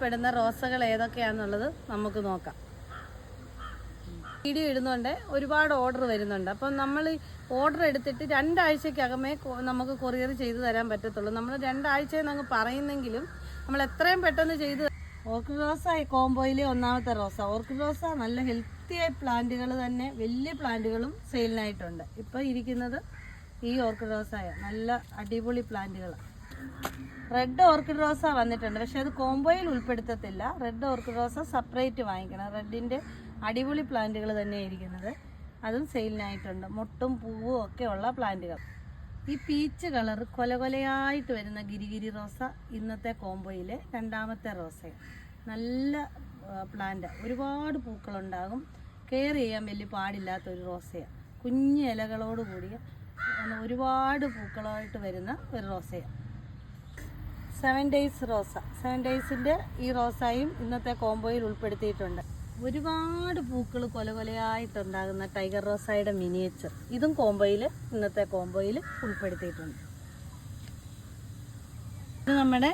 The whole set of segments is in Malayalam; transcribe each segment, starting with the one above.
പെടുന്ന റോസകൾ ഏതൊക്കെയാണെന്നുള്ളത് നമുക്ക് നോക്കാം. വീഡിയോ ഇടുന്നുണ്ട്, ഒരുപാട് ഓർഡർ വരുന്നുണ്ട്. അപ്പം നമ്മൾ ഓർഡർ എടുത്തിട്ട് 2 ആഴ്ചക്കകമേ നമുക്ക് കൊറിയർ ചെയ്ത് തരാൻ പറ്റത്തുള്ളൂ. നമ്മൾ 2 ആഴ്ചയെന്ന് അങ്ങ് പറയുന്നെങ്കിലും നമ്മൾ എത്രയും പെട്ടെന്ന് ചെയ്ത്. ഓർക്കിഡ് റോസ ഈ കോംബോയിലെ ഒന്നാമത്തെ റോസ. ഓർക്കിഡ് റോസ നല്ല ഹെൽത്തിയായ പ്ലാന്റുകൾ തന്നെ, വലിയ പ്ലാന്റുകളും സെയിലിനായിട്ടുണ്ട്. ഇപ്പോൾ ഇരിക്കുന്നത് ഈ ഓർക്കിഡ് റോസായ നല്ല അടിപൊളി പ്ലാന്റുകളാണ്. റെഡ് ഓർക്കിഡ് റോസ വന്നിട്ടുണ്ട്, പക്ഷെ അത് കോംബോയിൽ ഉൾപ്പെടുത്തത്തില്ല. റെഡ് ഓർക്കിഡ് റോസ സെപ്പറേറ്റ് വാങ്ങിക്കണം. റെഡിൻ്റെ അടിപൊളി പ്ലാന്റുകൾ തന്നെയാണ് ഇരിക്കുന്നത്, അതും സെയിലിനായിട്ടുണ്ട്. മൊട്ടും പൂവും ഒക്കെ ഉള്ള പ്ലാന്റുകൾ. ഈ പീച്ച് കളർ കൊലകൊലയായിട്ട് വരുന്ന ഗിരിഗിരി റോസ ഇന്നത്തെ കോംബോയിലെ 2ാമത്തെ റോസയാണ്. നല്ല പ്ലാന്റ്, ഒരുപാട് പൂക്കളുണ്ടാകും, കെയർ ചെയ്യാൻ വലിയ പാടില്ലാത്തൊരു റോസയാണ്. കുഞ്ഞു ഇലകളോട് കൂടിയ ഒരുപാട് പൂക്കളായിട്ട് വരുന്ന ഒരു റോസയാണ്. 7 ഡേയ്സ് റോസ. 7 ഡേയ്സിൻ്റെ ഈ റോസായും ഇന്നത്തെ കോംബോയിൽ ഉൾപ്പെടുത്തിയിട്ടുണ്ട്. ഒരുപാട് പൂക്കൾ കൊലകൊലയായിട്ടുണ്ടാകുന്ന ടൈഗർ റോസായുടെ മിനിയേച്ചർ, ഇതും ഇന്നത്തെ കോംബോയിൽ ഉൾപ്പെടുത്തിയിട്ടുണ്ട്. ഇത് നമ്മുടെ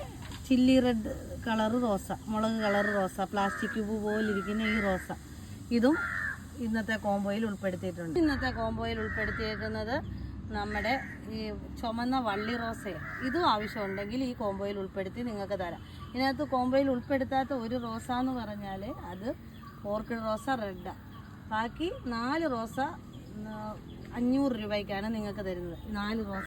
ചില്ലി റെഡ് കളർ റോസ, മുളക് കളർ റോസ, പ്ലാസ്റ്റിക് പൂ പോലിരിക്കുന്ന ഈ റോസ, ഇതും ഇന്നത്തെ കോംബോയിൽ ഉൾപ്പെടുത്തിയിട്ടുണ്ട്. ഇന്നത്തെ കോംബോയിൽ ഉൾപ്പെടുത്തിയേക്കുന്നത് നമ്മുടെ ഈ ചുമന്ന വള്ളി റോസയാണ്. ഇതും ആവശ്യമുണ്ടെങ്കിൽ ഈ കോംബോയിൽ ഉൾപ്പെടുത്തി നിങ്ങൾക്ക് തരാം. ഇതിനകത്ത് കോംബോയിൽ ഉൾപ്പെടുത്താത്ത ഒരു റോസ എന്ന് പറഞ്ഞാൽ അത് ഓർക്കിഡ് റോസ റെഡാണ്. ബാക്കി 4 റോസ 500 രൂപയ്ക്കാണ് നിങ്ങൾക്ക് തരുന്നത്. 4 റോസ